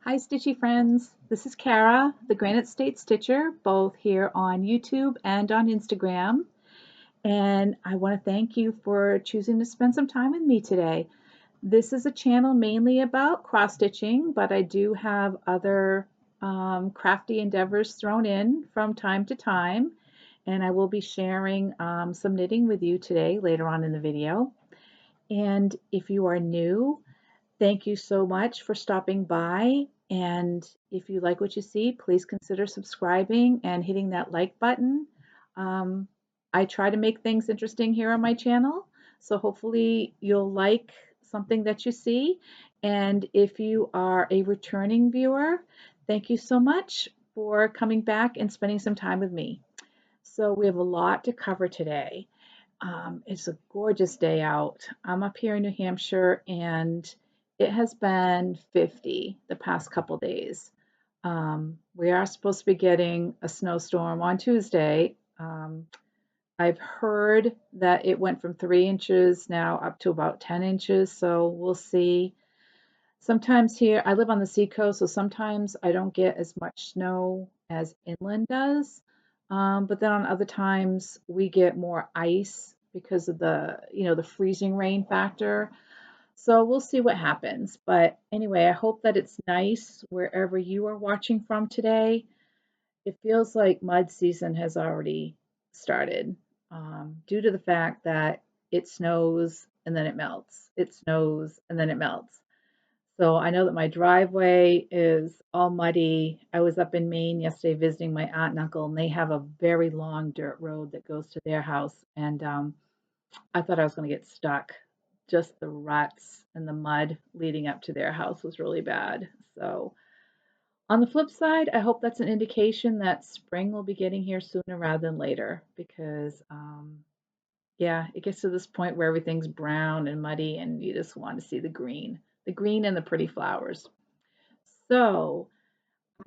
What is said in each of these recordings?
Hi, Stitchy friends. This is Kara, the Granite State Stitcher, both here on YouTube and on Instagram. And I want to thank you for choosing to spend some time with me today. This is a channel mainly about cross stitching, but I do have other crafty endeavors thrown in from time to time. And I will be sharing some knitting with you today later on in the video. And if you are new, thank you so much for stopping by. And if you like what you see, please consider subscribing and hitting that like button. Um, I try to make things interesting here on my channel, so hopefully you'll like something that you see. And if you are a returning viewer, thank you so much for coming back and spending some time with me. So we have a lot to cover today. It's a gorgeous day out. I'm up here in New Hampshire and it has been 50 the past couple days. We are supposed to be getting a snowstorm on Tuesday. I've heard that it went from 3 inches now up to about 10 inches, so we'll see. Sometimes here, I live on the seacoast, so sometimes I don't get as much snow as inland does. But then on other times we get more ice because of the freezing rain factor. So we'll see what happens. But anyway, I hope that it's nice wherever you are watching from today. It feels like mud season has already started due to the fact that it snows and then it melts. It snows and then it melts. So I know that my driveway is all muddy. I was up in Maine yesterday visiting my aunt and uncle, and they have a very long dirt road that goes to their house. And I thought I was going to get stuck. Just the ruts and the mud leading up to their house was really bad. So on the flip side, I hope that's an indication that spring will be getting here sooner rather than later because, yeah, it gets to this point where everything's brown and muddy and you just want to see the green and the pretty flowers. So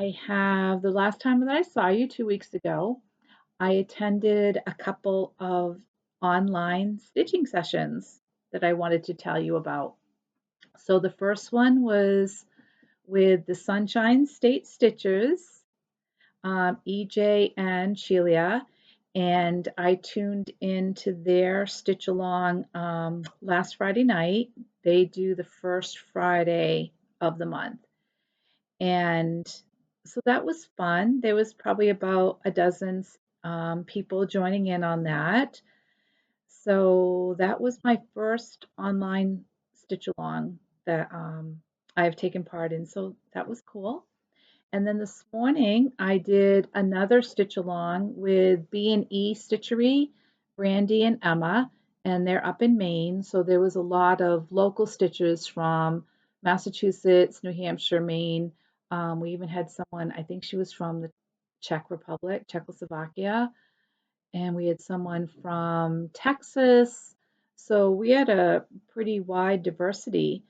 I have the last time that I saw you 2 weeks ago, I attended a couple of online stitching sessions that I wanted to tell you about. So the first one was with the Sunshine State Stitchers, EJ and Sheila, and I tuned into their stitch along last Friday night. They do the first Friday of the month. And so that was fun. There was probably about a dozen people joining in on that. So that was my first online stitch along that I have taken part in. So that was cool. And then this morning I did another stitch along with B&E Stitchery, Brandy and Emma, and they're up in Maine. So there was a lot of local stitchers from Massachusetts, New Hampshire, Maine. We even had someone, I think she was from the Czech Republic, Czechoslovakia, and we had someone from Texas. So we had a pretty wide diversity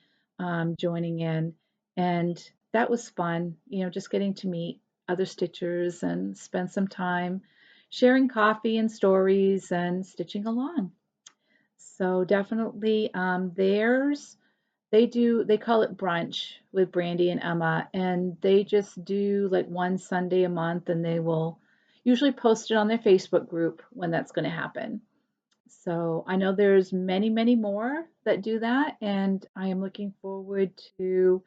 joining in, and that was fun. Just getting to meet other stitchers and spend some time sharing coffee and stories and stitching along. So definitely they call it brunch with Brandy and Emma, and they just do like one Sunday a month, and they will usually post it on their Facebook group when that's going to happen. So I know there's many, many more that do that, and I am looking forward to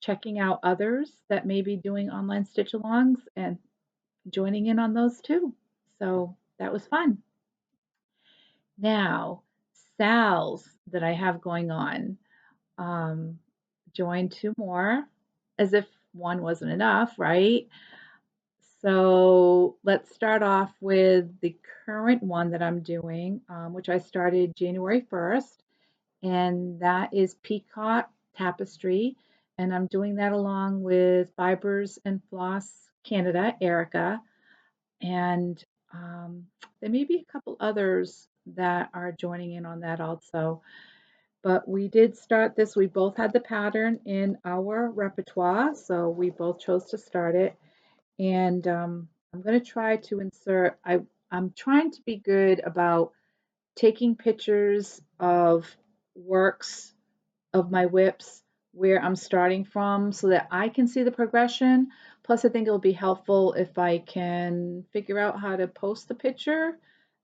checking out others that may be doing online stitch alongs and joining in on those too. So that was fun. Now, SALS that I have going on. Um, joined two more, as if one wasn't enough, right? So let's start off with the current one that I'm doing, which I started January 1st, and that is Peacock Tapestry. And I'm doing that along with Fibers and Floss Canada, Erica. And there may be a couple others that are joining in on that also. But we did start this. We both had the pattern in our repertoire, so we both chose to start it. And I'm going to try to insert, I'm trying to be good about taking pictures of works of my WIPS where I'm starting from so that I can see the progression. Plus, I think it'll be helpful if I can figure out how to post the picture,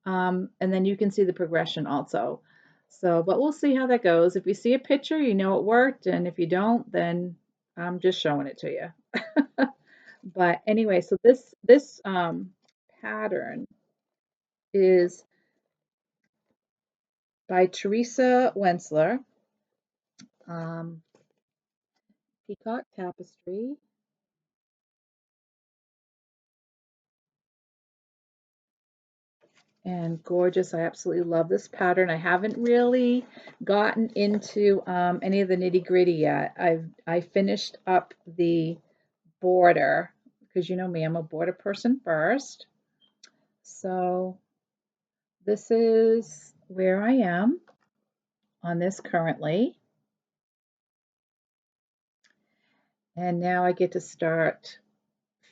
and then you can see the progression also. So, but we'll see how that goes. If you see a picture, you know it worked, and if you don't, then I'm just showing it to you. But anyway, so this pattern is by Teresa Wensler, um, Peacock Tapestry. And gorgeous. I absolutely love this pattern. I haven't really gotten into any of the nitty gritty yet. I finished up the border because you know me, I'm a border person first. So this is where I am on this currently. And now I get to start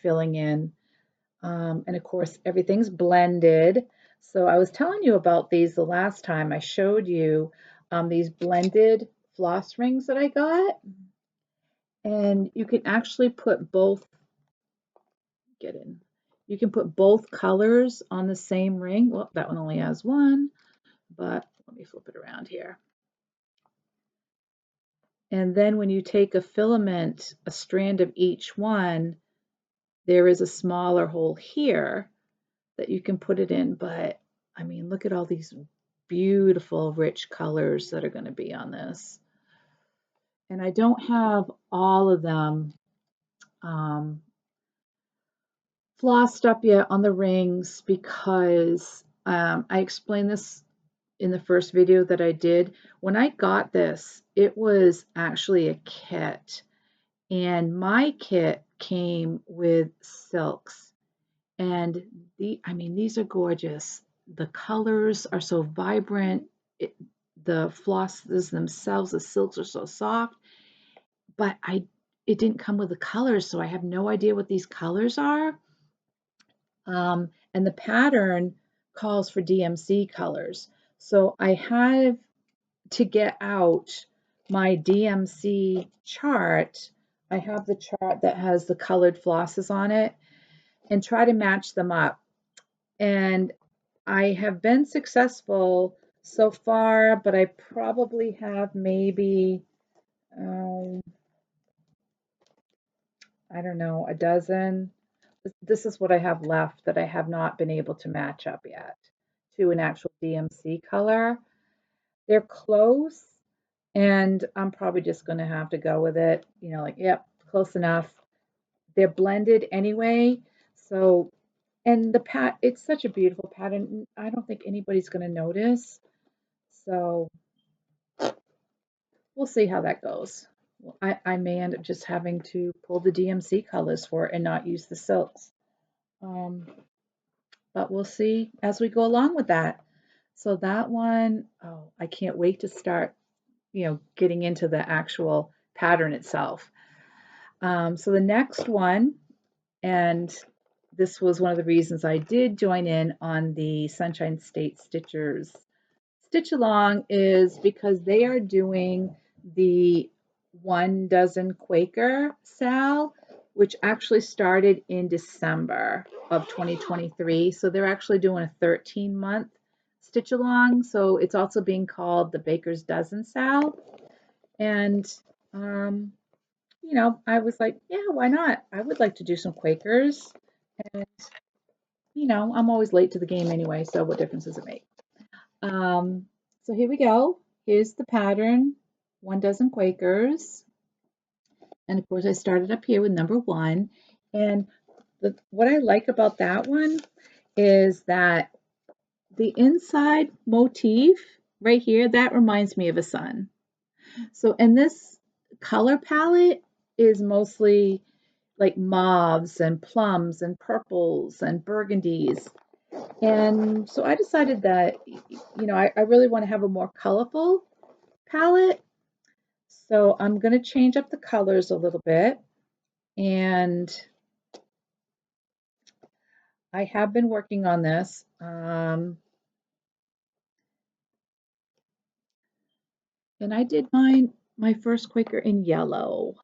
filling in. And of course, everything's blended. So I was telling you about these the last time I showed you these blended floss rings that I got. And you can actually put both, get in, you can put both colors on the same ring. Well, that one only has one, but let me flip it around here. And then when you take a filament, a strand of each one, there is a smaller hole here that you can put it in. But I mean, look at all these beautiful, rich colors that are going to be on this. And I don't have all of them flossed up yet on the rings because I explained this in the first video that I did. When I got this, it was actually a kit. And my kit came with silks. And I mean, these are gorgeous. The colors are so vibrant. The flosses themselves, the silks are so soft. But it didn't come with the colors, so I have no idea what these colors are. And the pattern calls for DMC colors. So I have to get out my DMC chart. I have the chart that has the colored flosses on it and try to match them up. And I have been successful so far, but I probably have maybe, I don't know, a dozen. This is what I have left that I have not been able to match up yet to an actual DMC color. They're close, and I'm probably just going to have to go with it. You know, like, yep, close enough. They're blended anyway. So, and it's such a beautiful pattern. I don't think anybody's going to notice. So we'll see how that goes. I may end up just having to pull the DMC colors for it and not use the silks. But we'll see as we go along with that. So that one, oh, I can't wait to start, getting into the actual pattern itself. So the next one, and this was one of the reasons I did join in on the Sunshine State Stitchers Stitch Along, is because they are doing the 1 dozen Quaker SAL, which actually started in December of 2023. So they're actually doing a 13-month stitch along. So it's also being called the Baker's Dozen SAL. And, I was like, yeah, why not? I would like to do some Quakers. And, I'm always late to the game anyway, so what difference does it make? So here we go. Here's the pattern, 1 dozen Quakers. And of course, I started up here with number 1. And what I like about that one is that the inside motif right here, that reminds me of a sun. So, and this color palette is mostly like mauves and plums and purples and burgundies. And so I decided that, I really want to have a more colorful palette. So I'm going to change up the colors a little bit. And I have been working on this. And I did mine my first Quaker in yellow.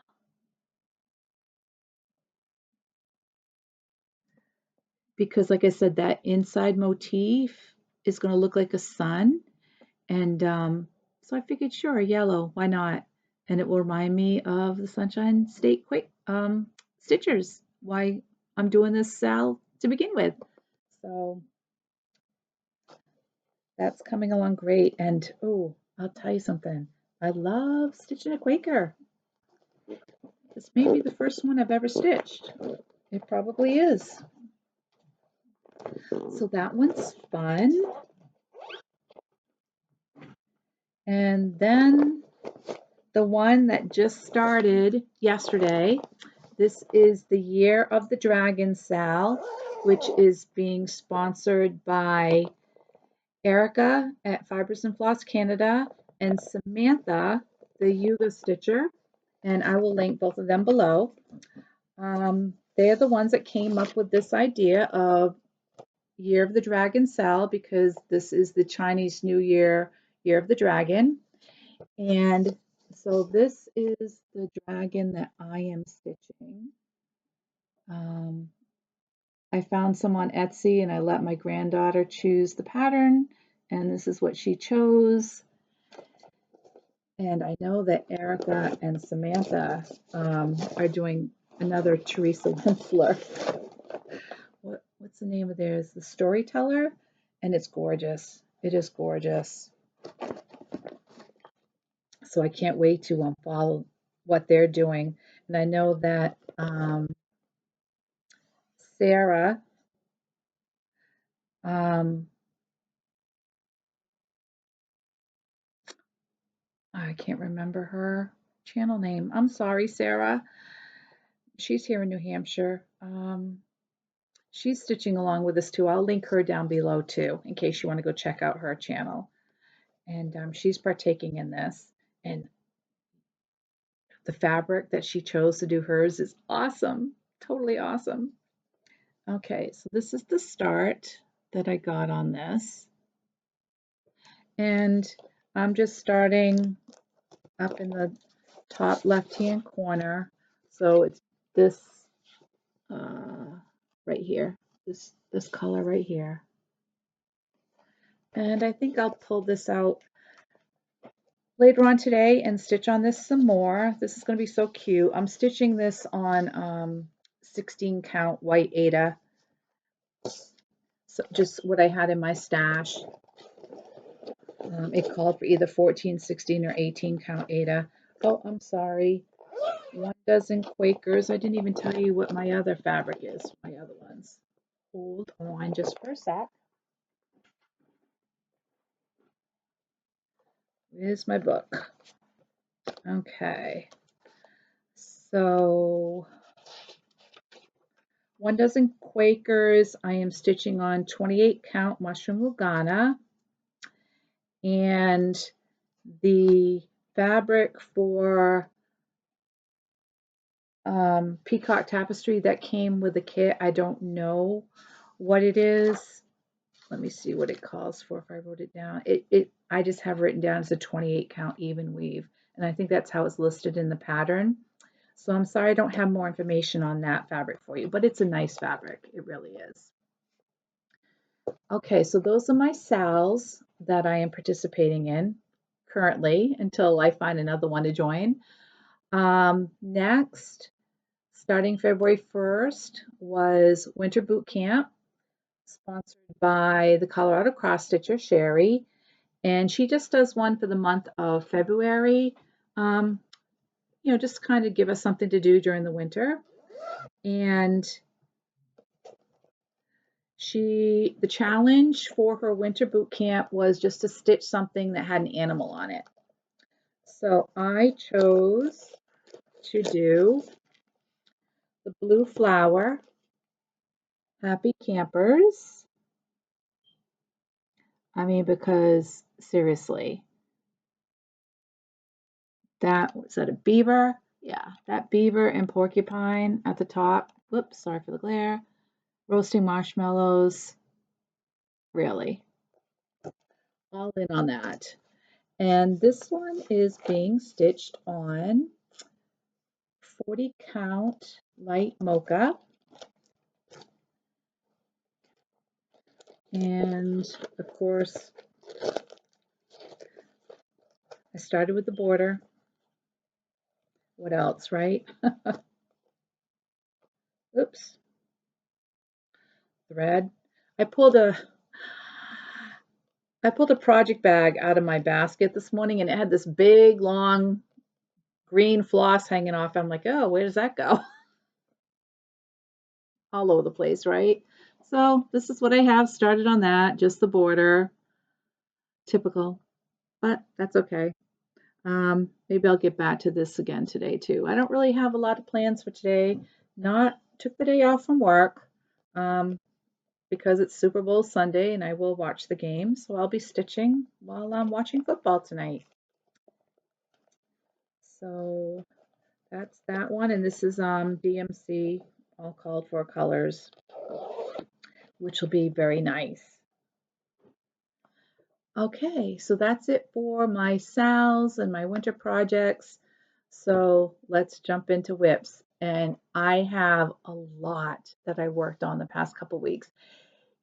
Because like I said, that inside motif is going to look like a sun. And so I figured, sure, yellow, why not? And it will remind me of the Sunshine State Stitchers, why I'm doing this SAL to begin with. So that's coming along great. And oh, I'll tell you something. I love stitching a Quaker. This may be the first one I've ever stitched. It probably is. So that one's fun. And then the one that just started yesterday, this is the Year of the Dragon SAL, which is being sponsored by Erica at Fibers and Floss Canada and Samantha, the Yuga Stitcher, and I will link both of them below. They are the ones that came up with this idea of Year of the Dragon SAL because this is the Chinese New Year, Year of the Dragon. And so this is the dragon that I am stitching. I found some on Etsy and I let my granddaughter choose the pattern, and this is what she chose. And I know that Erica and Samantha are doing another Teresa Winsler. What's the name of theirs? The Storyteller, and it's gorgeous. It is gorgeous. So I can't wait to follow what they're doing. And I know that Sarah I can't remember her channel name. I'm sorry, Sarah. She's here in New Hampshire. She's stitching along with us too. I'll link her down below too, in case you want to go check out her channel. And she's partaking in this. And the fabric that she chose to do hers is awesome. Totally awesome. Okay, so this is the start that I got on this. And I'm just starting up in the top left-hand corner. So it's this right here, this color right here. And I think I'll pull this out later on today and stitch on this some more. This is going to be so cute. I'm stitching this on 16 count white Aida. So just what I had in my stash. It called for either 14, 16, or 18 count Aida. Oh, I'm sorry. 1 dozen Quakers. I didn't even tell you what my other fabric is, my other ones. Hold on just for a sec. Where's my book? Okay. So 1 dozen Quakers. I am stitching on 28 count mushroom Lugana. And the fabric for Peacock Tapestry that came with the kit, I don't know what it is. Let me see what it calls for if I wrote it down. I just have written down as a 28 count even weave, and I think that's how it's listed in the pattern. So I'm sorry I don't have more information on that fabric for you, but it's a nice fabric. It really is. Okay, so those are my SALs that I am participating in currently until I find another one to join. Next, starting February 1st, was Winter Boot Camp, sponsored by the Colorado Cross Stitcher, Sherry. And she just does one for the month of February, just kind of give us something to do during the winter. And the challenge for her winter boot camp was just to stitch something that had an animal on it. So I chose to do the blue flower, Happy Campers. I mean, because seriously, was that a beaver? Yeah, that beaver and porcupine at the top. Whoops, sorry for the glare. Roasting marshmallows. Really. All in on that. And this one is being stitched on 40 count light mocha. And of course, I started with the border. What else, right? Oops. Thread. I pulled a project bag out of my basket this morning and it had this big long green floss hanging off. I'm like, oh, where does that go? All over the place, right? So this is what I have started on that, just the border. Typical, but that's okay. Maybe I'll get back to this again today too. I don't really have a lot of plans for today. Took the day off from work because it's Super Bowl Sunday and I will watch the game. So I'll be stitching while I'm watching football tonight. So that's that one. And this is DMC, all called for colors, which will be very nice. Okay, so that's it for my SALS and my winter projects. So let's jump into WIPS. And I have a lot that I worked on the past couple weeks.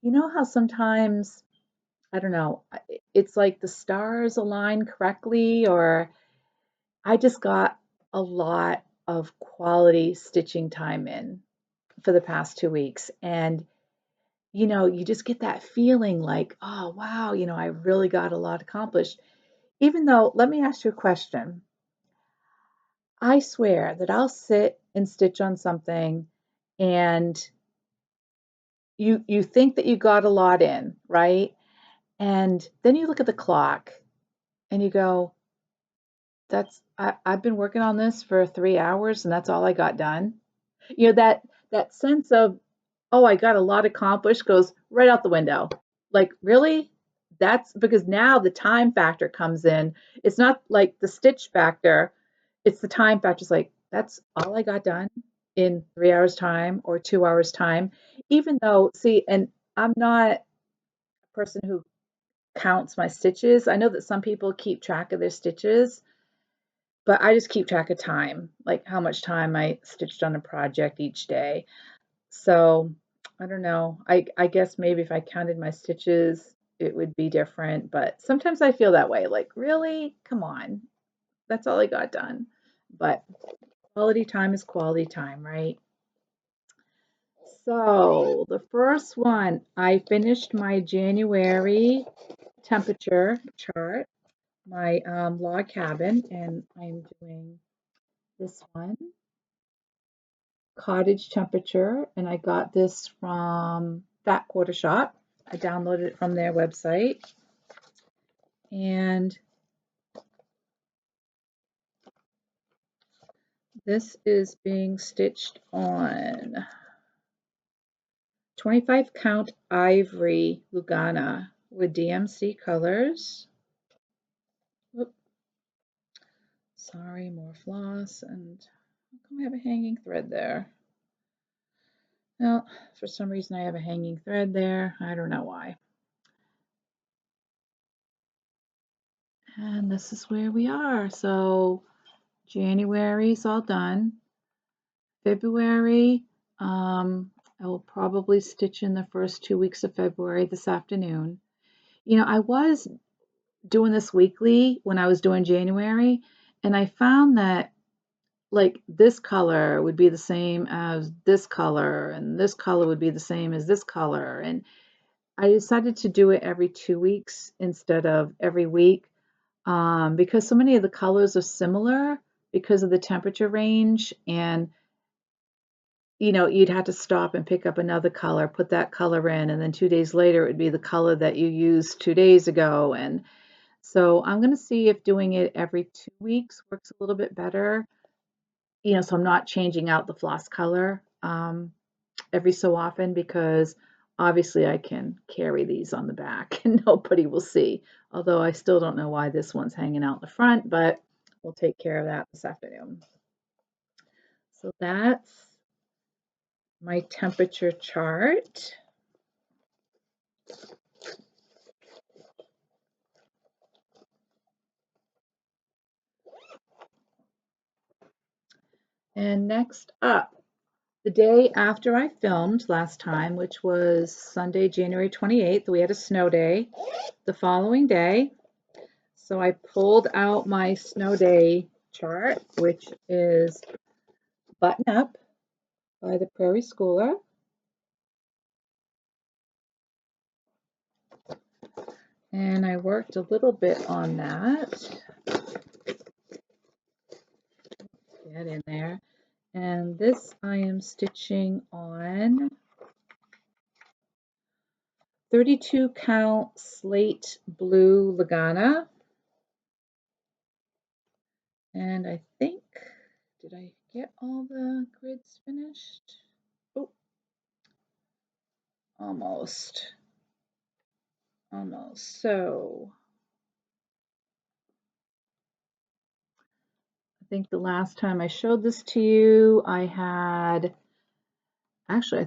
You know how sometimes, I don't know, it's like the stars align correctly, or I just got a lot of quality stitching time in for the past 2 weeks. And you just get that feeling like, oh, wow, I really got a lot accomplished. Even though, let me ask you a question. I swear that I'll sit and stitch on something and you think that you got a lot in, right? And then you look at the clock and you go, I've been working on this for 3 hours and that's all I got done. That sense of, oh, I got a lot accomplished goes right out the window. Like, really? That's because now the time factor comes in. It's not like the stitch factor, it's the time factor. It's like, that's all I got done in 3 hours time or 2 hours time. Even though, see, and I'm not a person who counts my stitches. I know that some people keep track of their stitches, but I just keep track of time, like how much time I stitched on a project each day. So I don't know. I guess maybe if I counted my stitches, it would be different. But sometimes I feel that way. Like, really? Come on. That's all I got done. But quality time is quality time, right? So the first one, I finished my January temperature chart, my log cabin, and I'm doing this one. Cottage temperature, and I got this from Fat Quarter Shop. I downloaded it from their website. And this is being stitched on 25 count ivory Lugana with DMC colors. Whoop. Sorry, more floss, and how come I have a hanging thread there? Well, for some reason I have a hanging thread there. I don't know why. And this is where we are. So January's all done. February, I will probably stitch in the first 2 weeks of February this afternoon. I was doing this weekly when I was doing January, and I found that like this color would be the same as this color, and this color would be the same as this color. And I decided to do it every 2 weeks instead of every week because so many of the colors are similar because of the temperature range. And you'd have to stop and pick up another color, put that color in, and then 2 days later it would be the color that you used 2 days ago. And so I'm going to see if doing it every 2 weeks works a little bit better. So I'm not changing out the floss color every so often, because obviously I can carry these on the back and nobody will see. Although I still don't know why this one's hanging out the front, but we'll take care of that this afternoon. So that's my temperature chart. And next up, the day after I filmed last time, which was Sunday, January 28th, we had a snow day the following day. So I pulled out my snow day chart, which is Button Up by the Prairie Schooler. And I worked a little bit on that. Get in there. And this I am stitching on 32 count slate blue Lagana. And I think, did I get all the grids finished? Oh, almost. So I think the last time I showed this to you, I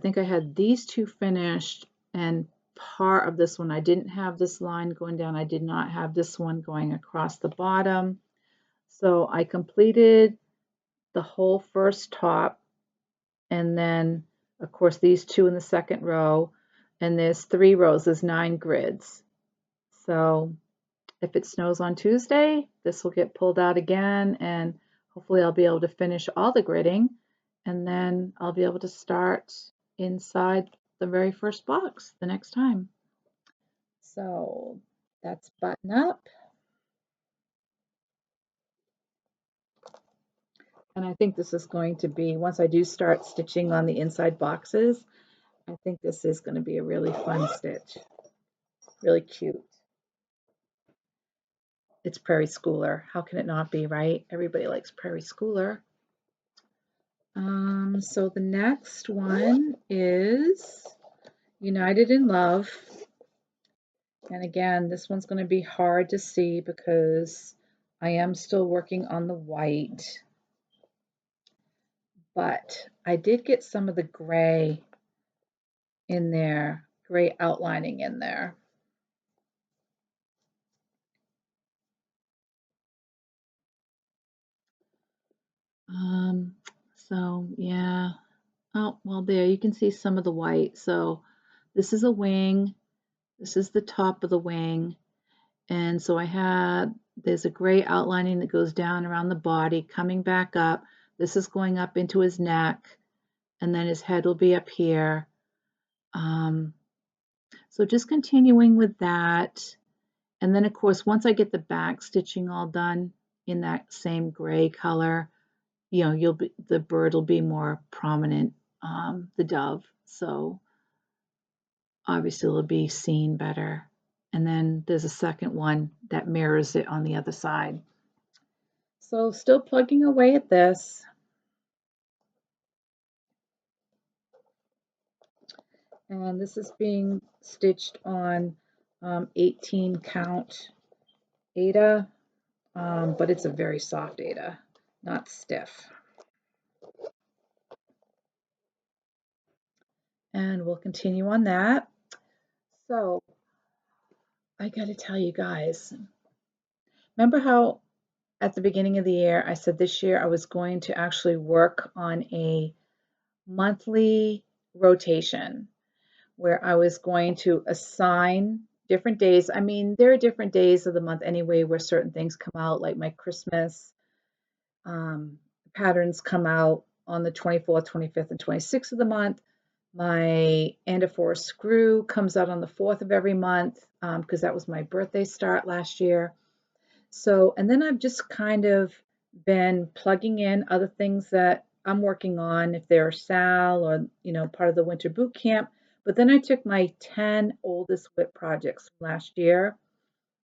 think I had these two finished, and part of this one, I didn't have this line going down. I did not have this one going across the bottom. So I completed the whole first top, and then of course these two in the second row, and there's 3 rows, there's 9 grids. So if it snows on Tuesday, this will get pulled out again, and hopefully I'll be able to finish all the gridding, and then I'll be able to start inside the very first box the next time. So that's Button Up. And I think this is going to be, once I do start stitching on the inside boxes, I think this is going to be a really fun stitch. Really cute. It's Prairie Schooler. How can it not be, right? Everybody likes Prairie Schooler. So the next one is United in Love. And again, this one's going to be hard to see because I am still working on the white. But I did get some of the gray in there, gray outlining in there. So yeah. Oh, well, there you can see some of the white. So this is a wing. This is the top of the wing. And so there's a gray outlining that goes down around the body, coming back up. This is going up into his neck, and then his head will be up here. So just continuing with that. And then of course, once I get the back stitching all done in that same gray color, the bird will be more prominent, the dove. So obviously it'll be seen better. And then there's a second one that mirrors it on the other side. So still plugging away at this. And this is being stitched on 18 count Aida, but it's a very soft Aida, not stiff. And we'll continue on that. So I got to tell you guys, remember how at the beginning of the year I said this year I was going to actually work on a monthly rotation where I was going to assign different days. I mean, there are different days of the month anyway where certain things come out, like my Christmas patterns come out on the 24th, 25th, and 26th of the month. My And a Forest Screw comes out on the 4th of every month because that was my birthday start last year. So, and then I've just kind of been plugging in other things that I'm working on, if they're SAL or, part of the winter boot camp. But then I took my 10 oldest WIP projects from last year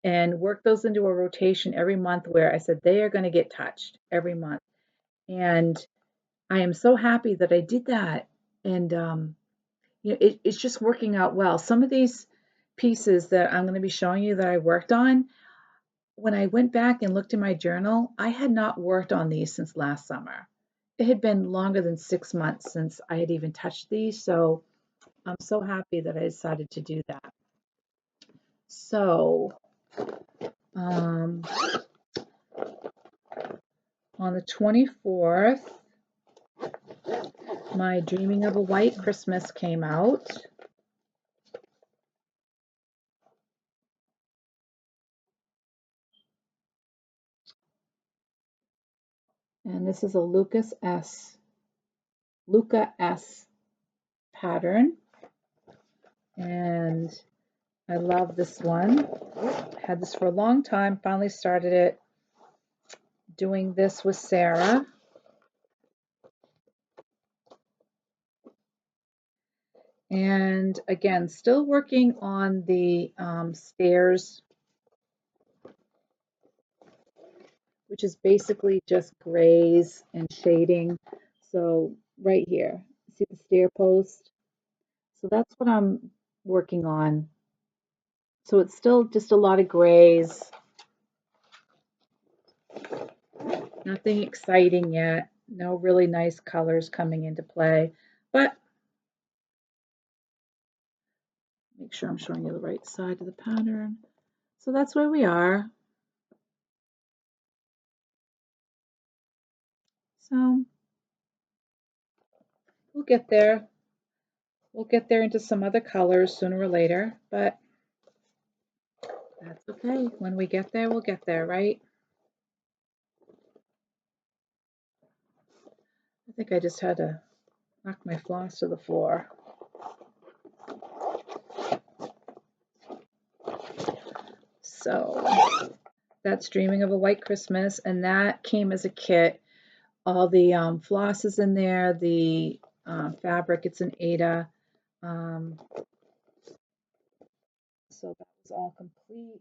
and worked those into a rotation every month where I said they are going to get touched every month. And I am so happy that I did that. And, it's just working out well. Some of these pieces that I'm going to be showing you that I worked on, when I went back and looked in my journal, I had not worked on these since last summer. It had been longer than 6 months since I had even touched these, so I'm so happy that I decided to do that. So, on the 24th, my Dreaming of a White Christmas came out. And this is a Luca S pattern. And I love this one. Had this for a long time, finally started it doing this with Sarah. And again, still working on the stairs, which is basically just grays and shading. So right here, see the stair post? So that's what I'm working on. So it's still just a lot of grays. Nothing exciting yet. No really nice colors coming into play, but make sure I'm showing you the right side of the pattern. So that's where we are. So we'll get there. We'll get there into some other colors sooner or later, but that's okay. When we get there, we'll get there, right? I think I just had to knock my floss to the floor. So that's Dreaming of a White Christmas, and that came as a kit. All the floss is in there, the fabric, it's an Aida. So that was all complete.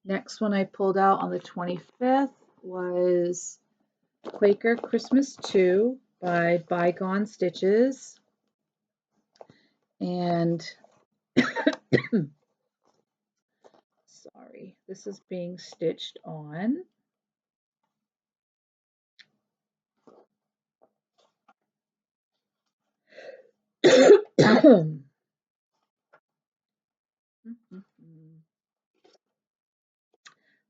Next one I pulled out on the 25th was Quaker Christmas 2 by Bygone Stitches. And sorry, this is being stitched on.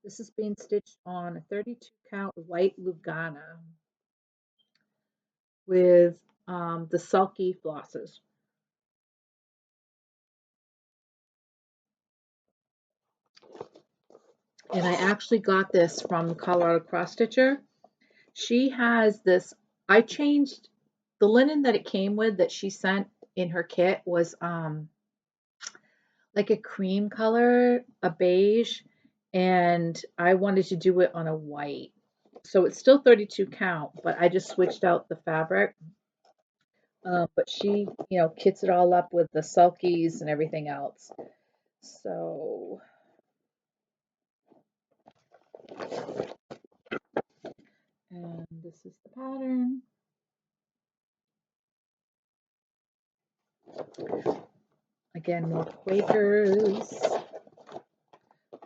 This is being stitched on a 32 count white Lugana with the sulky flosses. And I actually got this from Colorado Cross Stitcher. She has this, I changed the linen that it came with that she sent in her kit was like a cream color, a beige, and I wanted to do it on a white. So it's still 32 count, but I just switched out the fabric. But she, kits it all up with the sulkies and everything else. So and this is the pattern. Again, more Quakers.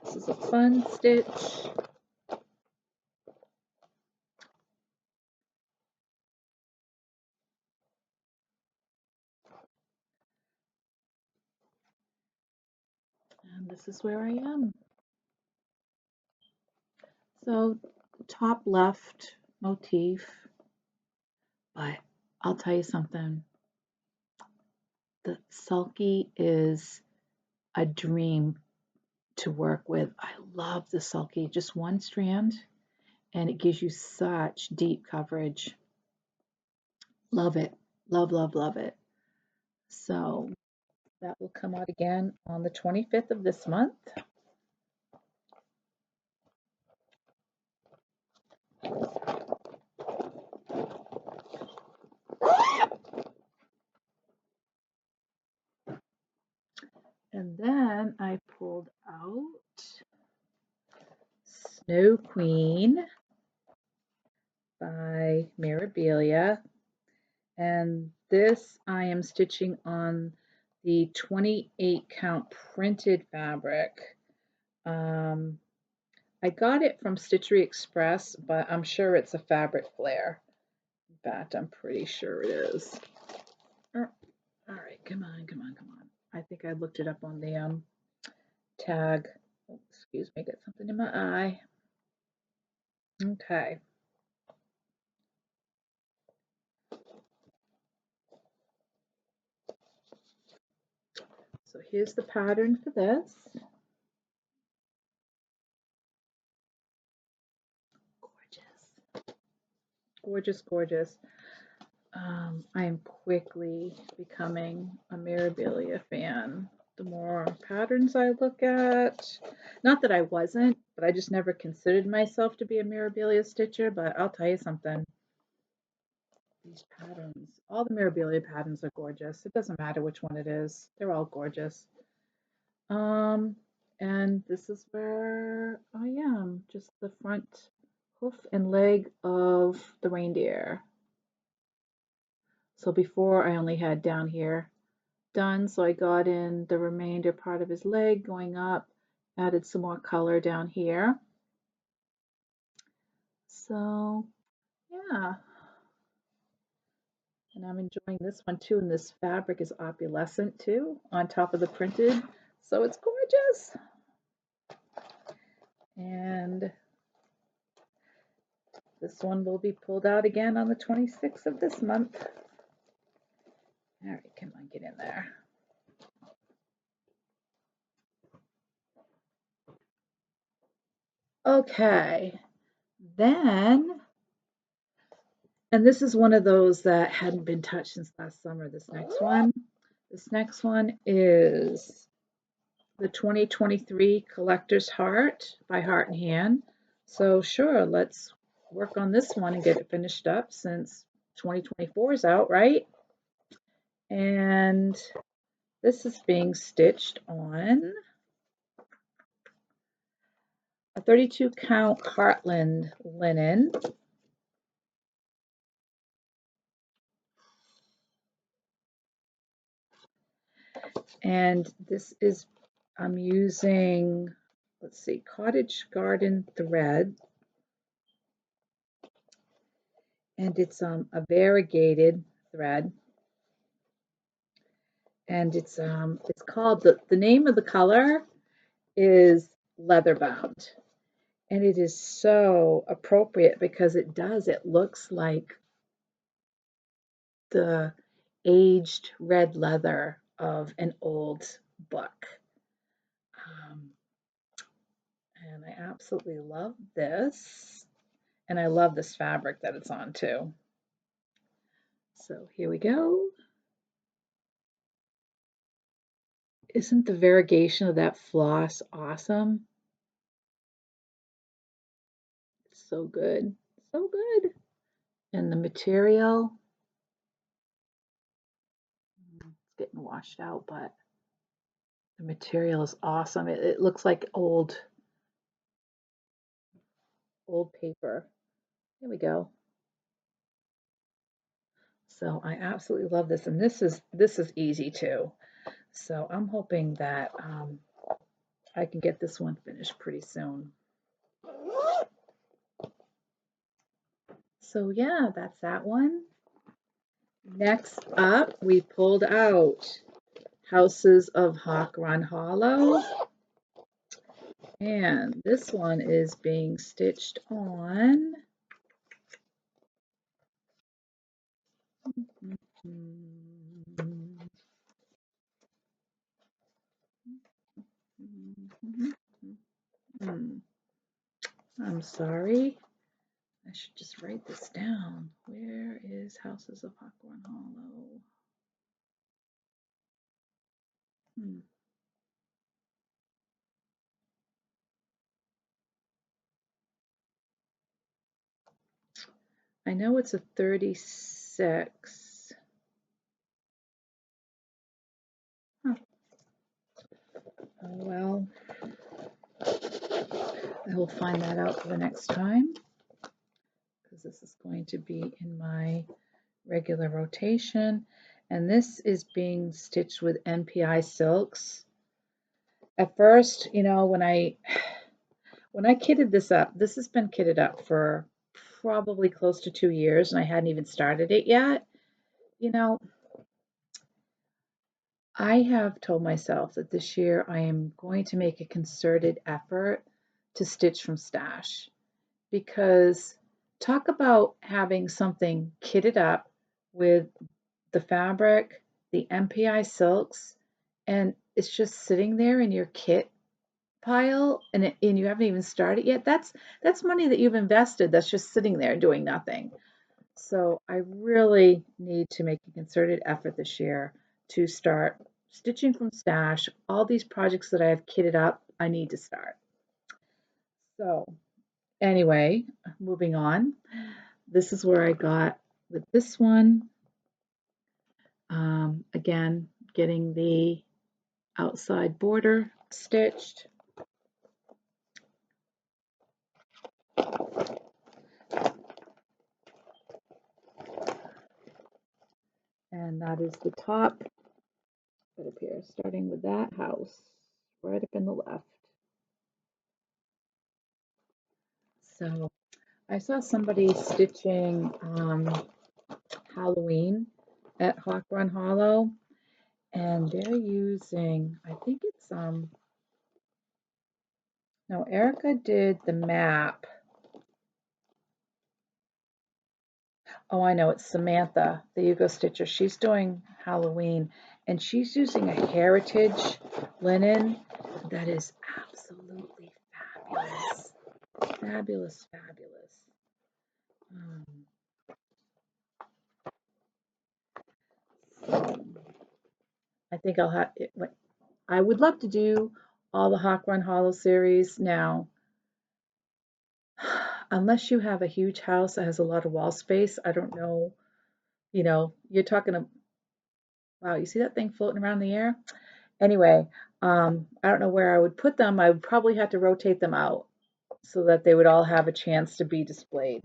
This is a fun stitch. And this is where I am. So top left motif, but I'll tell you something. The sulky is a dream to work with. I love the sulky, just one strand, and it gives you such deep coverage. Love it. Love, love, love it. So that will come out again on the 25th of this month. And then I pulled out Snow Queen by Mirabilia. And this I am stitching on the 28 count printed fabric. I got it from Stitchery Express, but I'm sure it's a fabric flare. In fact, I'm pretty sure it is. Oh, all right, come on, come on, come on. I think I looked it up on the tag. Oh, excuse me, got something in my eye. Okay. So here's the pattern for this. Gorgeous. Gorgeous, gorgeous. I am quickly becoming a Mirabilia fan. The more patterns I look at, not that I wasn't, but I just never considered myself to be a Mirabilia stitcher, but I'll tell you something. These patterns, all the Mirabilia patterns are gorgeous. It doesn't matter which one it is. They're all gorgeous. And this is where I am, just the front hoof and leg of the reindeer. So before I only had down here done, so I got in the remainder part of his leg going up, added some more color down here. So yeah, and I'm enjoying this one too, and this fabric is opalescent too on top of the printed, so it's gorgeous. And this one will be pulled out again on the 26th of this month. All right, come on, get in there. Okay, then, and this is one of those that hadn't been touched since last summer, this next one. This next one is the 2023 Collector's Heart by Heart and Hand. So sure, let's work on this one and get it finished up since 2024 is out, right? And this is being stitched on a 32 count Heartland linen. And this is, I'm using, let's see, Cottage Garden thread. And it's a variegated thread. And it's called, the name of the color is Leather Bound. And it is so appropriate because it looks like the aged red leather of an old book. And I absolutely love this. And I love this fabric that it's on too. So here we go. Isn't the variegation of that floss awesome? It's so good, so good. And the material, it's getting washed out, but the material is awesome. It looks like old paper. There we go. So I absolutely love this, and this is easy too. So I'm hoping that I can get this one finished pretty soon. So yeah, that's that one. Next up, we pulled out Houses of Hawk Run Hollow. And this one is being stitched on I'm sorry. I should just write this down. Where is Houses of Hawk Run Hollow? I know it's a 36. Huh. Oh well, I will find that out for the next time because this is going to be in my regular rotation. And this is being stitched with NPI silks. At first, you know, when I kitted this up, this has been kitted up for probably close to 2 years and I hadn't even started it yet. You know, I have told myself that this year I am going to make a concerted effort to stitch from stash, because talk about having something kitted up with the fabric, the MPI silks, and it's just sitting there in your kit pile, and you haven't even started yet. That's money that you've invested that's just sitting there doing nothing. So I really need to make a concerted effort this year to start stitching from stash. All these projects that I have kitted up, I need to start. So anyway, moving on. This is where I got with this one. Again, getting the outside border stitched. And that is the top right up here, starting with that house right up in the left. So I saw somebody stitching Halloween at Hawk Run Hollow, and they're using, I think it's no, Erica did the map. Oh, I know, it's Samantha, the Yugo Stitcher. She's doing Halloween, and she's using a heritage linen that is absolutely fabulous. Fabulous, fabulous. So I think I'll have it. I would love to do all the Hawk Run Hollow series now. Unless you have a huge house that has a lot of wall space, I don't know. You know, you're talking a wow, you see that thing floating around the air? Anyway, I don't know where I would put them. I would probably have to rotate them out so that they would all have a chance to be displayed.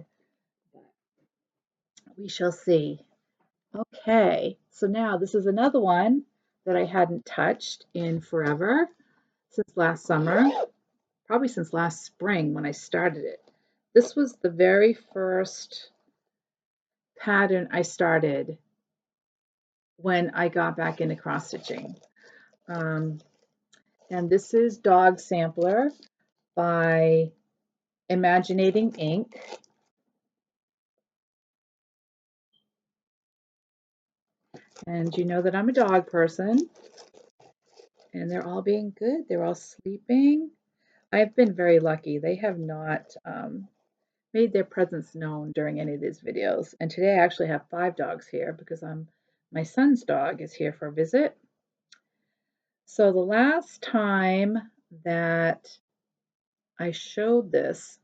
We shall see. Okay, so now this is another one that I hadn't touched in forever, since last summer, probably since last spring when I started it. This was the very first pattern I started when I got back into cross stitching. And this is Dog Sampler by Imaginating Ink. And you know that I'm a dog person, and they're all being good. They're all sleeping. I've been very lucky. They have not made their presence known during any of these videos. And today I actually have 5 dogs here because my son's dog is here for a visit. So the last time that I showed this,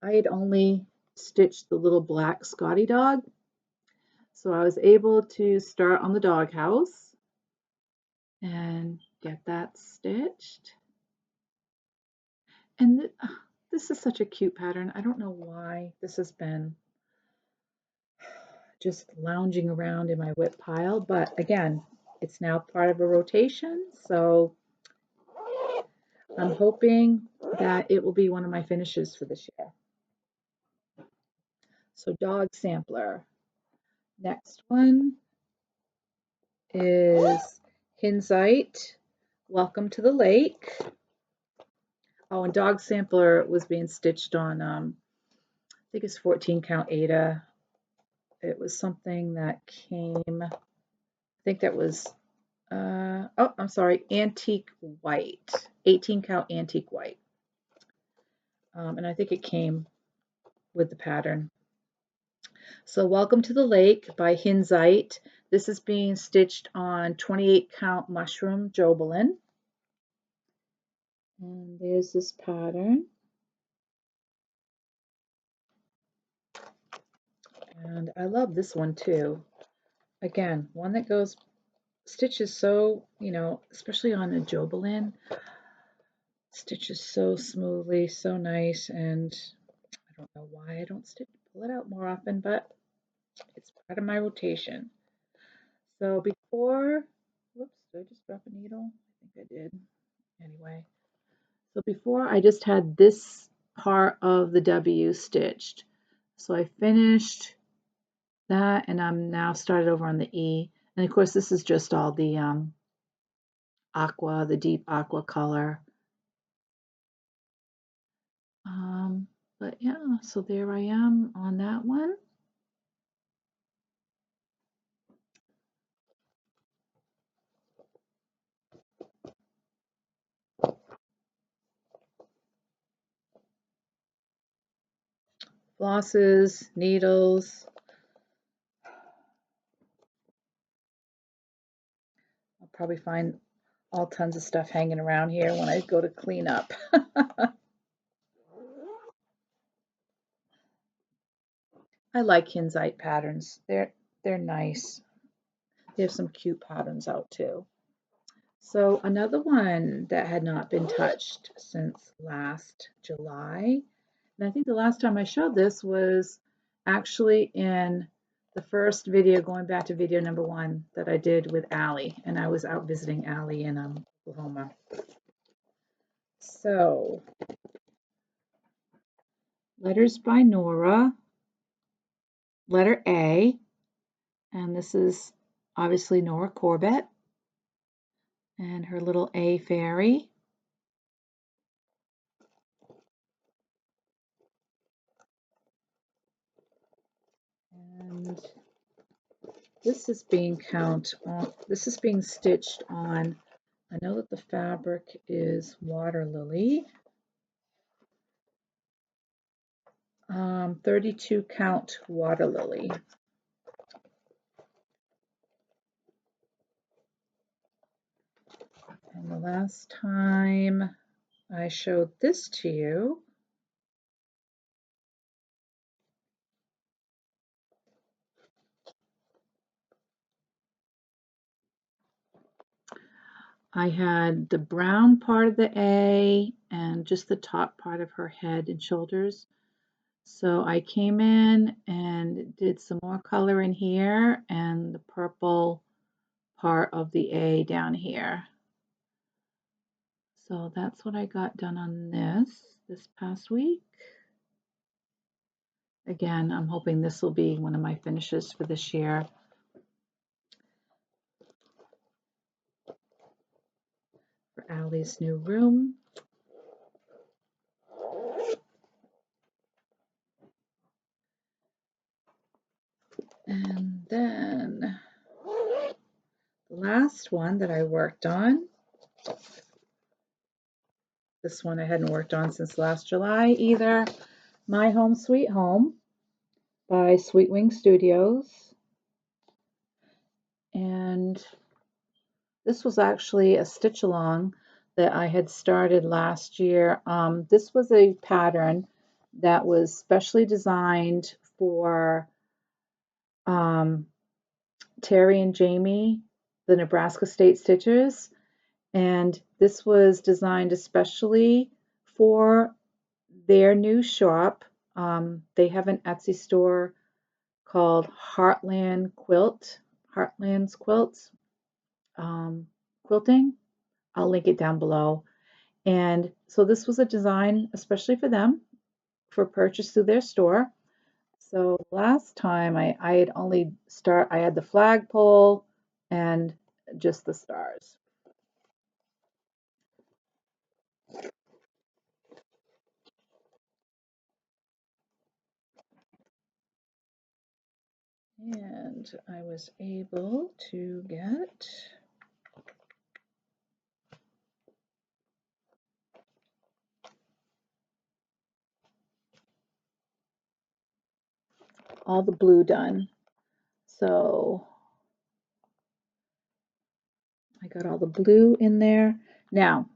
I had only stitched the little black Scotty dog. So I was able to start on the doghouse and get that stitched. And this is such a cute pattern. I don't know why this has been just lounging around in my WIP pile, but again, it's now part of a rotation, so I'm hoping that it will be one of my finishes for this year. So Dog Sampler. Next one is Hite, Welcome to the Lake. Oh, and Dog Sampler was being stitched on, I think it's 14 count Ada. It was something that came, I think that was, oh, I'm sorry, Antique White, 18 count Antique White. And I think it came with the pattern. So Welcome to the Lake by Hite. This is being stitched on 28 count Mushroom Jobelin. And there's this pattern. And I love this one too. Again, one that goes, stitches so, you know, especially on a Jobelin, stitches so smoothly, so nice, and I don't know why I don't pull it out more often, but it's part of my rotation. So before, whoops, did I just drop a needle? I think I did. Anyway, so before I just had this part of the W stitched. So I finished that, and I'm now started over on the E. And of course, this is just all the aqua, the deep aqua color. But yeah, so there I am on that one. flosses, needles. I'll probably find all tons of stuff hanging around here when I go to clean up. I like Hite patterns. They're nice. They have some cute patterns out too. So another one that had not been touched since last July, and I think the last time I showed this was actually in the first video, going back to video number 1 that I did with Allie, and I was out visiting Allie in Oklahoma. So, letters by Nora, letter A, and this is obviously Nora Corbett and her little A fairy. And this is being stitched on, I know that the fabric is water lily. 32 count water lily. And the last time I showed this to you, I had the brown part of the A and just the top part of her head and shoulders. So I came in and did some more color in here and the purple part of the A down here. So that's what I got done on this past week. Again, I'm hoping this will be one of my finishes for this year. For Allie's new room. And then the last one that I worked on, this one I hadn't worked on since last July either, My Home Sweet Home by Sweet Wing Studios. And this was actually a stitch along that I had started last year. This was a pattern that was specially designed for Terry and Jamie, the Nebraska State Stitchers, and this was designed especially for their new shop. They have an Etsy store called Heartland's Quilts, Quilting. I'll link it down below. And so this was a design especially for them for purchase through their store. So last time I had the flagpole and just the stars. And I was able to get all the blue done. So I got all the blue in there. Now,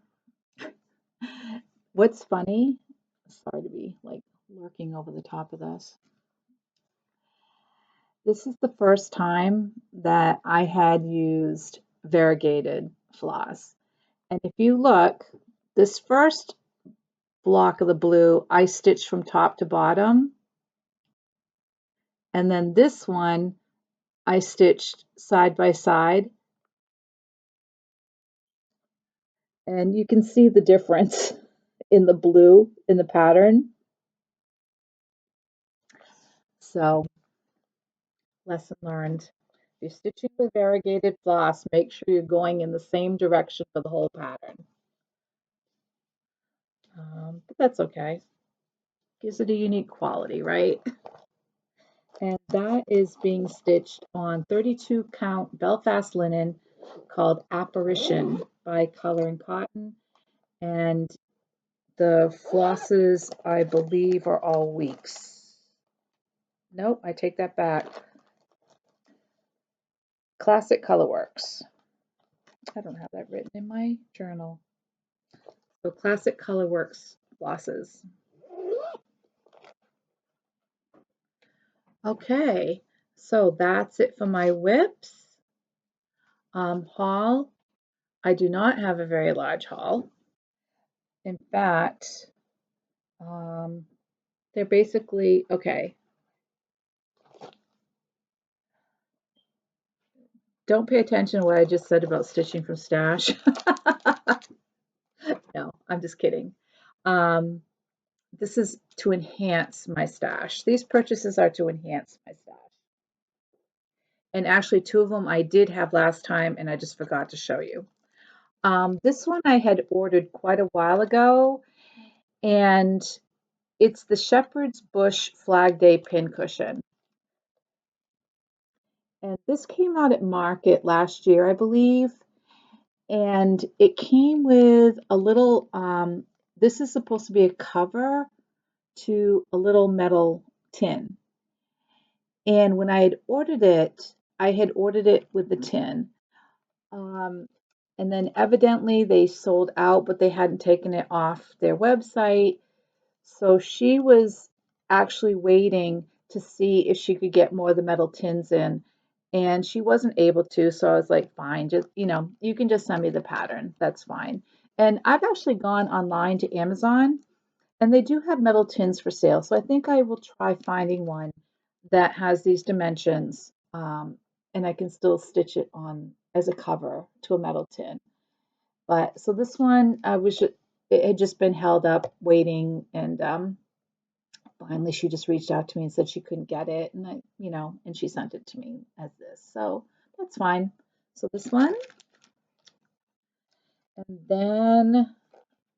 what's funny, sorry to be like lurking over the top of this. This is the first time that I had used variegated floss. And if you look, this first block of the blue, I stitched from top to bottom. And then this one, I stitched side by side. And you can see the difference in the blue in the pattern. So, lesson learned. If you're stitching with variegated floss, make sure you're going in the same direction for the whole pattern. But that's okay. Gives it a unique quality, right? And that is being stitched on 32 count Belfast linen called Apparition by Color and Cotton. And the flosses, I believe, are all WIPS. Nope, I take that back. Classic Colorworks. I don't have that written in my journal. So Classic Colorworks flosses. Okay, so that's it for my WIPS haul. I do not have a very large haul. In fact, they're basically, okay, don't pay attention to what I just said about stitching from stash. No, I'm just kidding. This is to enhance my stash. These purchases are to enhance my stash. And actually, two of them I did have last time, and I just forgot to show you. This one I had ordered quite a while ago, and it's the Shepherd's Bush Flag Day pincushion. And this came out at market last year, I believe. And it came with a little, this is supposed to be a cover to a little metal tin. And when I had ordered it with the tin. And then evidently they sold out, but they hadn't taken it off their website. So she was actually waiting to see if she could get more of the metal tins in. And she wasn't able to. So I was like, fine, just, you can just send me the pattern. That's fine. And I've actually gone online to Amazon and they do have metal tins for sale. So I think I will try finding one that has these dimensions, and I can still stitch it on as a cover to a metal tin. But so this one, it had just been held up waiting, and finally she just reached out to me and said she couldn't get it, and and she sent it to me as this. So that's fine. So this one, and then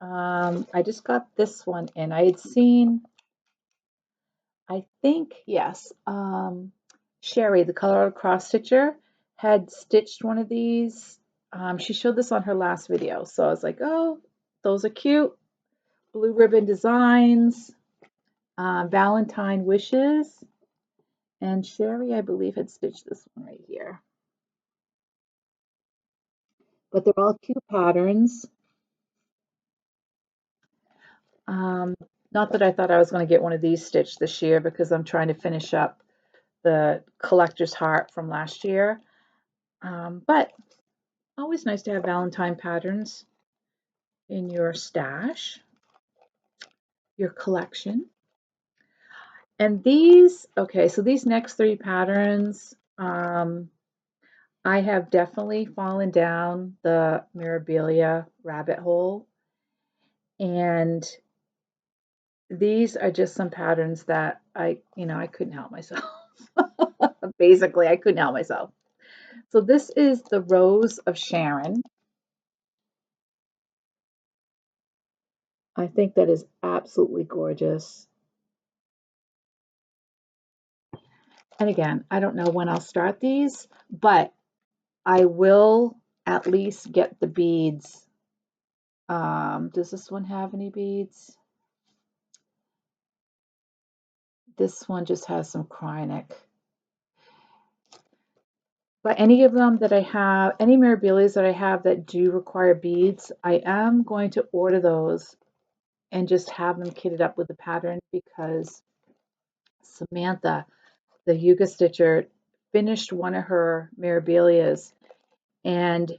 I just got this one in. I had seen, I think, yes, Sherry, the Colorado cross stitcher, had stitched one of these. She showed this on her last video. So I was like, oh, those are cute. Blue ribbon designs, Valentine wishes. And Sherry, I believe, had stitched this one right here. But they're all cute patterns. Not that I thought I was going to get one of these stitched this year because I'm trying to finish up the collector's heart from last year. But always nice to have Valentine patterns in your stash, your collection. And these, okay, so these next three patterns, I have definitely fallen down the Mirabilia rabbit hole. And these are just some patterns that I couldn't help myself. Basically, I couldn't help myself. So this is the Rose of Sharon. I think that is absolutely gorgeous. And again, I don't know when I'll start these, but I will at least get the beads. Does this one have any beads? This one just has some Krynic. But any of them that I have, any Mirabilias that I have that do require beads, I am going to order those and just have them kitted up with the pattern because Samantha, the Yuga Stitcher, finished one of her Mirabilias and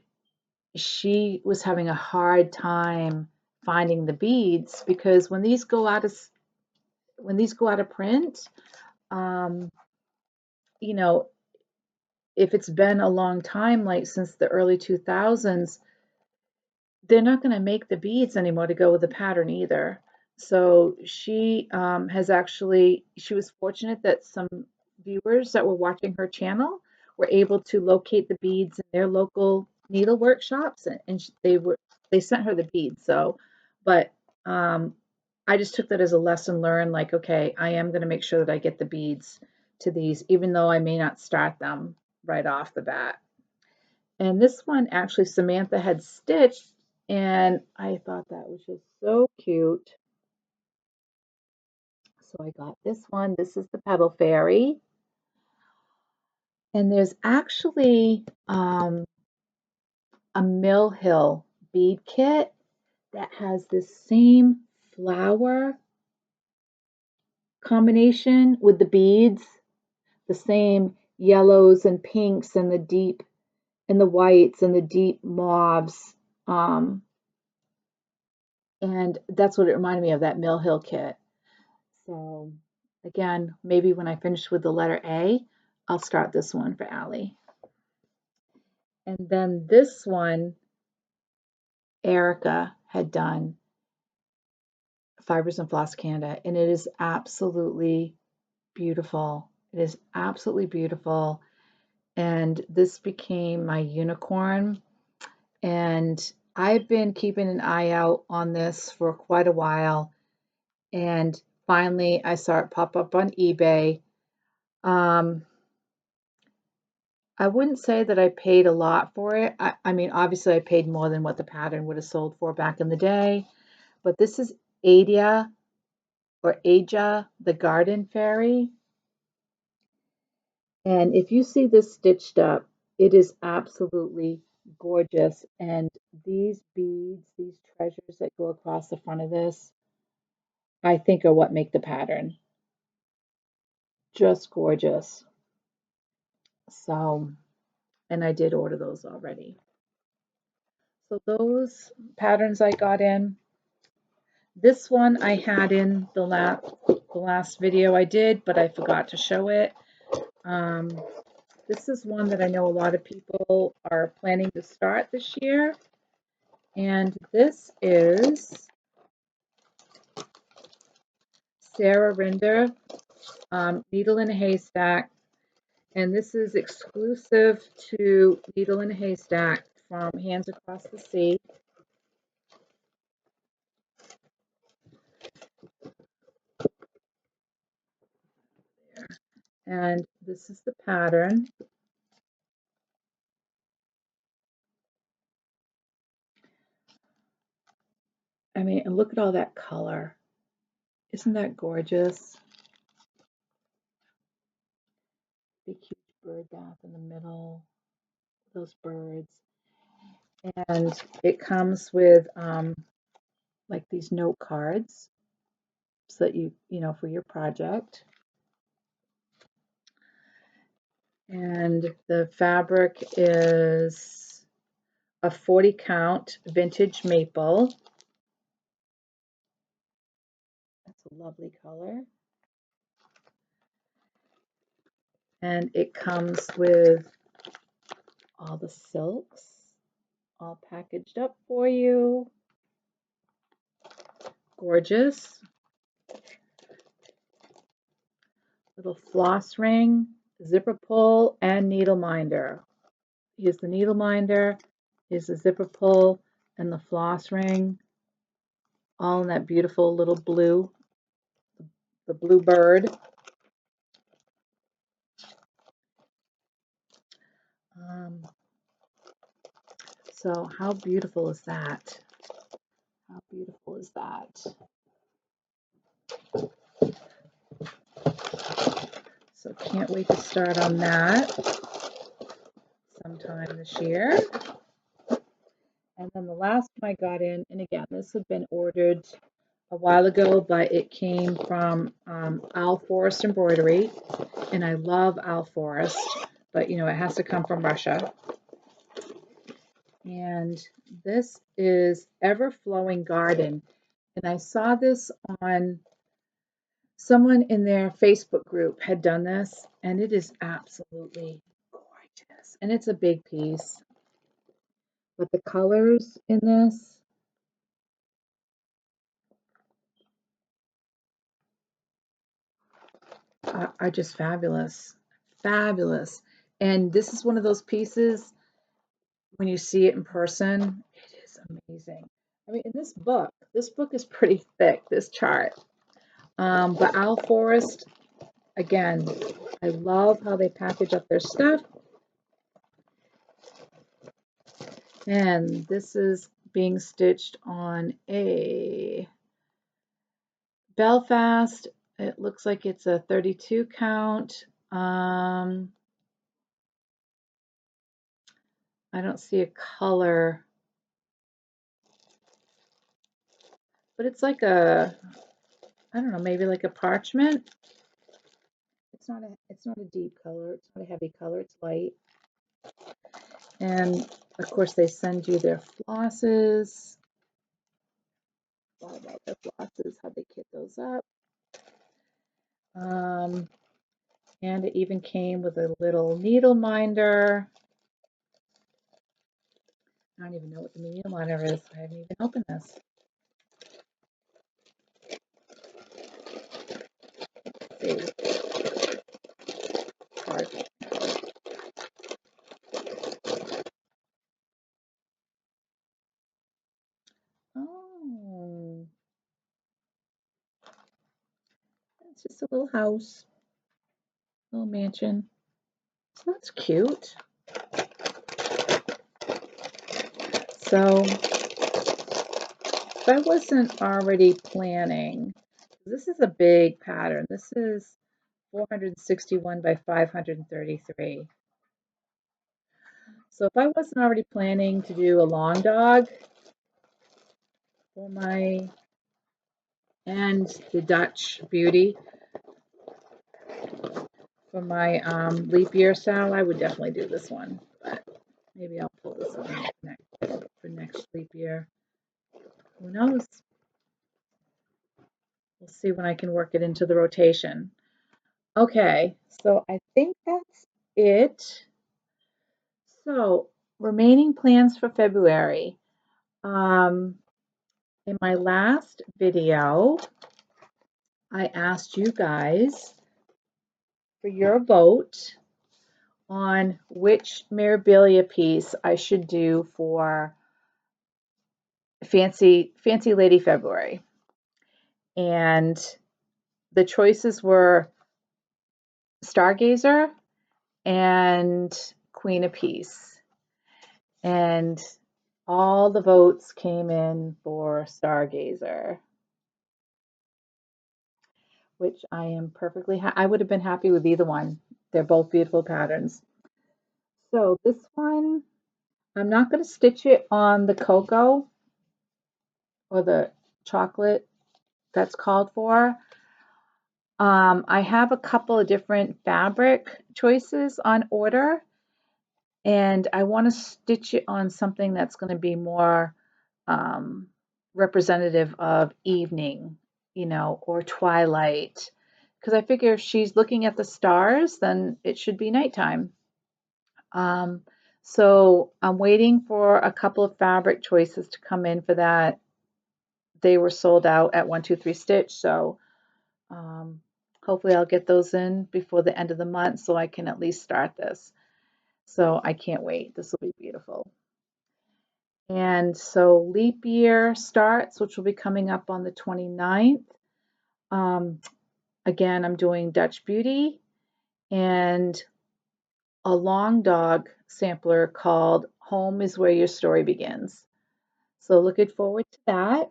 she was having a hard time finding the beads because when these go out of print, um, you know, if it's been a long time, like since the early 2000s, they're not going to make the beads anymore to go with the pattern either. So she she was fortunate that some viewers that were watching her channel were able to locate the beads in their local needle workshops, and they sent her the beads. So, but I just took that as a lesson learned. Like, okay, I am going to make sure that I get the beads to these, even though I may not start them right off the bat. And this one actually Samantha had stitched, and I thought that was just so cute. So I got this one. This is the Petal Fairy. And there's actually a Mill Hill bead kit that has this same flower combination with the beads, the same yellows and pinks and the deep and the whites and the deep mauves. And that's what it reminded me of, that Mill Hill kit. So again, maybe when I finish with the letter A, I'll start this one for Allie. And then this one, Erica had done Fibers and Floss Canada, and it is absolutely beautiful. It is absolutely beautiful. And this became my unicorn. And I've been keeping an eye out on this for quite a while. And finally, I saw it pop up on eBay. I wouldn't say that I paid a lot for it. I mean, obviously, I paid more than what the pattern would have sold for back in the day. But this is Adia or Aja, the Garden Fairy. And if you see this stitched up, it is absolutely gorgeous. And these beads, these treasures that go across the front of this, I think are what make the pattern. Just gorgeous. So, and I did order those already. So those patterns I got in. This one I had in the last video I did, but I forgot to show it. This is one that I know a lot of people are planning to start this year. And this is Sarah Rinder, Needle in a Haystack. And this is exclusive to Needle in a Haystack from Hands Across the Sea. And this is the pattern. I mean, and look at all that color. Isn't that gorgeous? Big huge bird bath in the middle, those birds. And it comes with like these note cards so that you know, for your project. And the fabric is a 40 count vintage maple. That's a lovely color. And it comes with all the silks all packaged up for you. Gorgeous. Little floss ring, zipper pull, and needle minder. Here's the needle minder, here's the zipper pull, and the floss ring, all in that beautiful little blue, the blue bird. So how beautiful is that? How beautiful is that? So can't wait to start on that sometime this year. And then the last one I got in, and again, this had been ordered a while ago, but it came from Owl Forest Embroidery, and I love Owl Forest, but you know, it has to come from Russia. And this is Ever Flowing Garden, and I saw this on someone in their Facebook group had done this, and it is absolutely gorgeous. And it's a big piece. But the colors in this are just fabulous. Fabulous. And this is one of those pieces, when you see it in person, it is amazing. I mean, in this book is pretty thick, this chart. But Owl Forest, again, I love how they package up their stuff. And this is being stitched on a Belfast It looks like it's a 32 count. I don't see a color, but it's like a, I don't know, maybe like a parchment. It's not a deep color. It's not a heavy color. It's light. And of course, they send you their flosses. All about their flosses, how they kit those up. And it even came with a little needle minder. I don't even know what the needle minder is. I haven't even opened this. Let's see. Oh, it's just a little house, little mansion. So that's cute. So if I wasn't already planning, this is a big pattern. This is 461 by 533. So if I wasn't already planning to do a long dog for my, and the Dutch beauty for my leap year style, I would definitely do this one. But maybe I'll pull this one out for next leap year. Who knows? We'll see when I can work it into the rotation. Okay, so I think that's it. So, remaining plans for February. In my last video, I asked you guys for your vote on which Mirabilia piece I should do for Fancy Lady February. And the choices were Stargazer and Queen of Peace. And all the votes came in for Stargazer, which I am perfectly I would have been happy with either one. They're both beautiful patterns. So this one, I'm not going to stitch it on the cocoa or the chocolate that's called for. I have a couple of different fabric choices on order, and I want to stitch it on something that's going to be more representative of evening, or twilight. Because I figure if she's looking at the stars, then it should be nighttime. So I'm waiting for a couple of fabric choices to come in for that. They were sold out at 123 Stitch, so hopefully I'll get those in before the end of the month so I can at least start this. So I can't wait. This will be beautiful. And so leap year starts, which will be coming up on the 29th. Again, I'm doing Dutch Beauty and a long dog sampler called Home is Where Your Story Begins. So looking forward to that.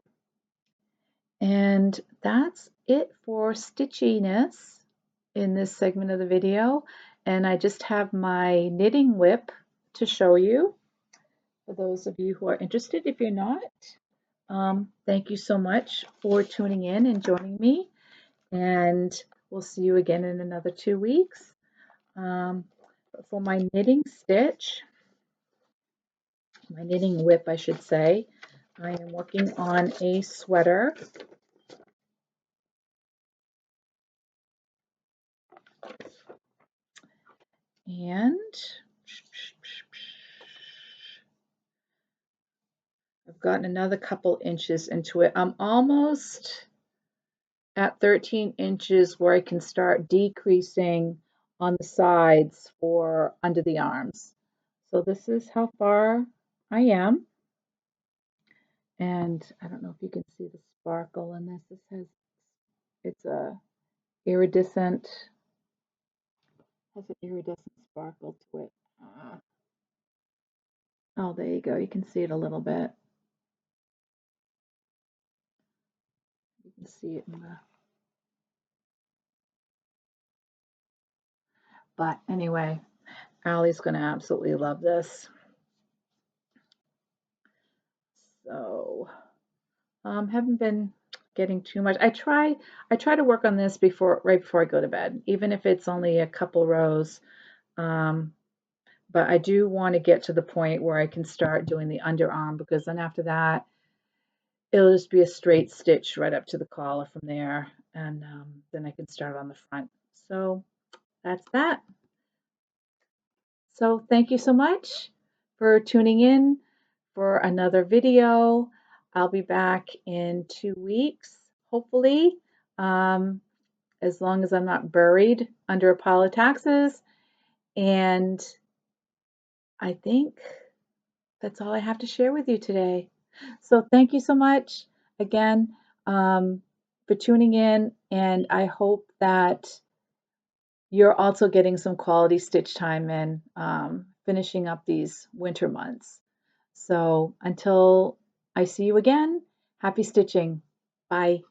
And that's it for stitchiness in this segment of the video. And I just have my knitting WIP to show you for those of you who are interested. If you're not, thank you so much for tuning in and joining me. And we'll see you again in another 2 weeks. For my knitting stitch, my knitting WIP, I should say, I am working on a sweater. And I've gotten another couple inches into it. I'm almost at 13 inches where I can start decreasing on the sides for under the arms. So this is how far I am. And I don't know if you can see the sparkle in this. It's a iridescent, has an iridescent sparkle to it. Oh, there you go. You can see it a little bit. You can see it in the But anyway, Allie's going to absolutely love this. So, haven't been getting too much. I try to work on this right before I go to bed, even if it's only a couple rows. But I do want to get to the point where I can start doing the underarm, because then after that, it'll just be a straight stitch right up to the collar from there, and then I can start on the front. So that's that. So thank you so much for tuning in for another video. I'll be back in 2 weeks, hopefully, as long as I'm not buried under a pile of taxes. And I think that's all I have to share with you today. So thank you so much again for tuning in, and I hope that you're also getting some quality stitch time in, finishing up these winter months. So until I see you again, happy stitching. Bye.